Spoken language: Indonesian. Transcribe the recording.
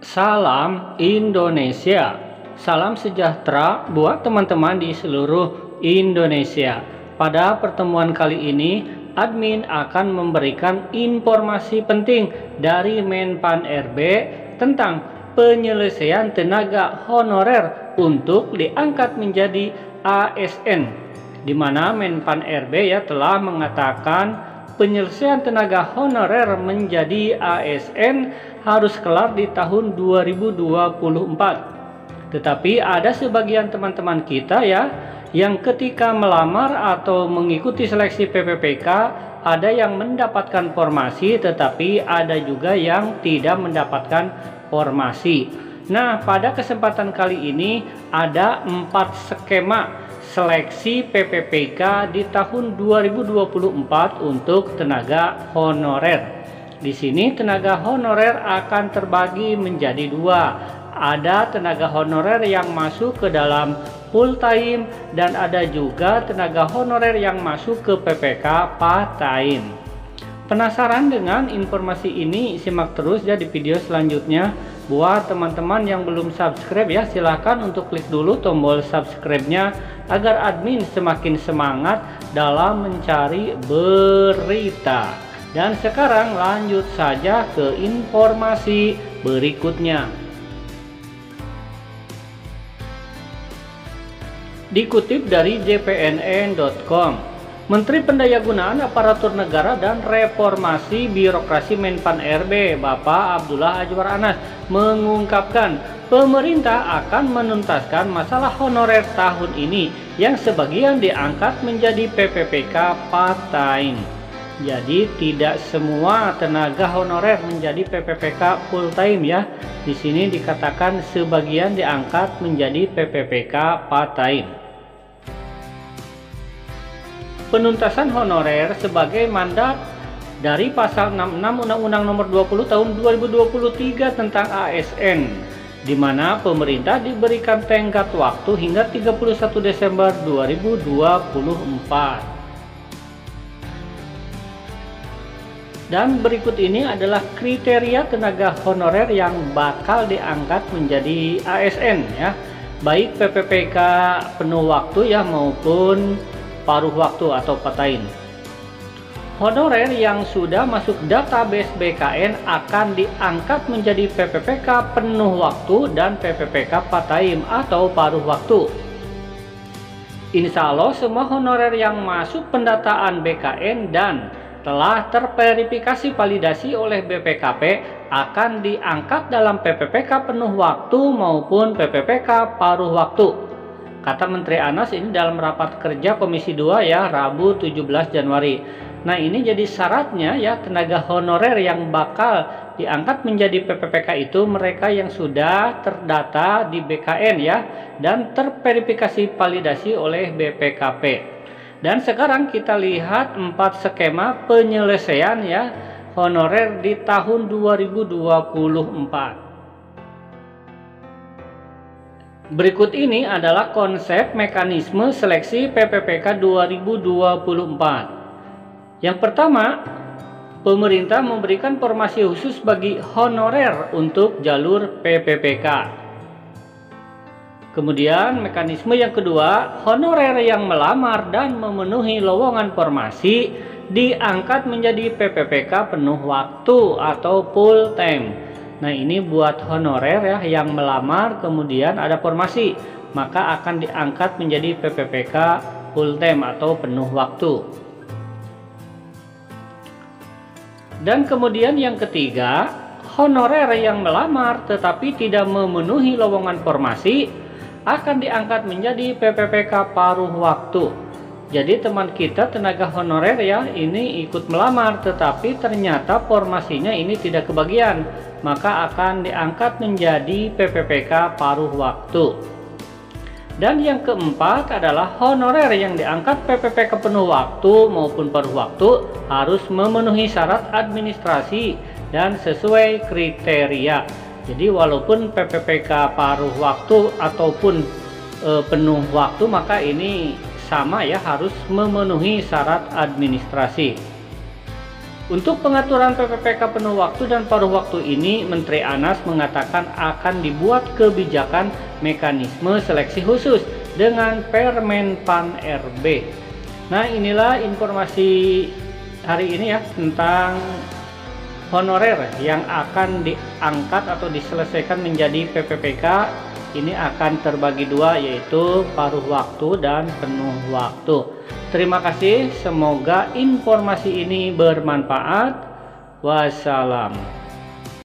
Salam Indonesia, salam sejahtera buat teman-teman di seluruh Indonesia. Pada pertemuan kali ini, admin akan memberikan informasi penting dari Menpan RB tentang penyelesaian tenaga honorer untuk diangkat menjadi ASN, di mana Menpan RB telah mengatakan penyelesaian tenaga honorer menjadi ASN harus kelar di tahun 2024. Tetapi ada sebagian teman-teman kita yang ketika melamar atau mengikuti seleksi PPPK ada yang mendapatkan formasi, tetapi ada juga yang tidak mendapatkan formasi. Nah, pada kesempatan kali ini ada 4 skema seleksi PPPK di tahun 2024 untuk tenaga honorer. Di sini tenaga honorer akan terbagi menjadi 2. Ada tenaga honorer yang masuk ke dalam full time dan ada juga tenaga honorer yang masuk ke PPK part time. Penasaran dengan informasi ini? Simak terus di video selanjutnya. Buat teman-teman yang belum subscribe silahkan untuk klik dulu tombol subscribe-nya agar admin semakin semangat dalam mencari berita. Dan sekarang lanjut saja ke informasi berikutnya. Dikutip dari jpnn.com, Menteri Pendayagunaan Aparatur Negara dan Reformasi Birokrasi Menpan RB, Bapak Abdullah Azwar Anas, mengungkapkan pemerintah akan menuntaskan masalah honorer tahun ini yang sebagian diangkat menjadi PPPK part-time. Jadi tidak semua tenaga honorer menjadi PPPK full time Di sini dikatakan sebagian diangkat menjadi PPPK part time. Penuntasan honorer sebagai mandat dari pasal 66 Undang-Undang Nomor 20 Tahun 2023 tentang ASN, di mana pemerintah diberikan tenggat waktu hingga 31 Desember 2024. Dan berikut ini adalah kriteria tenaga honorer yang bakal diangkat menjadi ASN baik PPPK penuh waktu maupun paruh waktu atau part-time. Honorer yang sudah masuk database BKN akan diangkat menjadi PPPK penuh waktu dan PPPK part-time atau paruh waktu. Insya Allah semua honorer yang masuk pendataan BKN dan telah terverifikasi validasi oleh BPKP akan diangkat dalam PPPK penuh waktu maupun PPPK paruh waktu, kata Menteri Anas ini dalam rapat kerja Komisi 2 Rabu 17 Januari. Nah, ini jadi syaratnya tenaga honorer yang bakal diangkat menjadi PPPK itu mereka yang sudah terdata di BKN dan terverifikasi validasi oleh BPKP. Dan sekarang kita lihat 4 skema penyelesaian honorer di tahun 2024. Berikut ini adalah konsep mekanisme seleksi PPPK 2024. Yang pertama, pemerintah memberikan formasi khusus bagi honorer untuk jalur PPPK. Kemudian mekanisme yang kedua, honorer yang melamar dan memenuhi lowongan formasi diangkat menjadi PPPK penuh waktu atau full time. Nah, ini buat honorer yang melamar kemudian ada formasi, maka akan diangkat menjadi PPPK full time atau penuh waktu. Dan kemudian yang ketiga, honorer yang melamar tetapi tidak memenuhi lowongan formasi akan diangkat menjadi PPPK paruh waktu. Jadi teman kita tenaga honorer ini ikut melamar tetapi ternyata formasinya ini tidak kebagian, maka akan diangkat menjadi PPPK paruh waktu. Dan yang keempat adalah honorer yang diangkat PPPK penuh waktu maupun paruh waktu harus memenuhi syarat administrasi dan sesuai kriteria. Jadi walaupun PPPK paruh waktu ataupun penuh waktu maka ini sama harus memenuhi syarat administrasi. Untuk pengaturan PPPK penuh waktu dan paruh waktu ini, Menteri Anas mengatakan akan dibuat kebijakan mekanisme seleksi khusus dengan Permen Pan RB. Nah, inilah informasi hari ini ya tentang honorer yang akan diangkat atau diselesaikan menjadi PPPK. Ini akan terbagi dua, yaitu paruh waktu dan penuh waktu. Terima kasih, semoga informasi ini bermanfaat. Wassalam.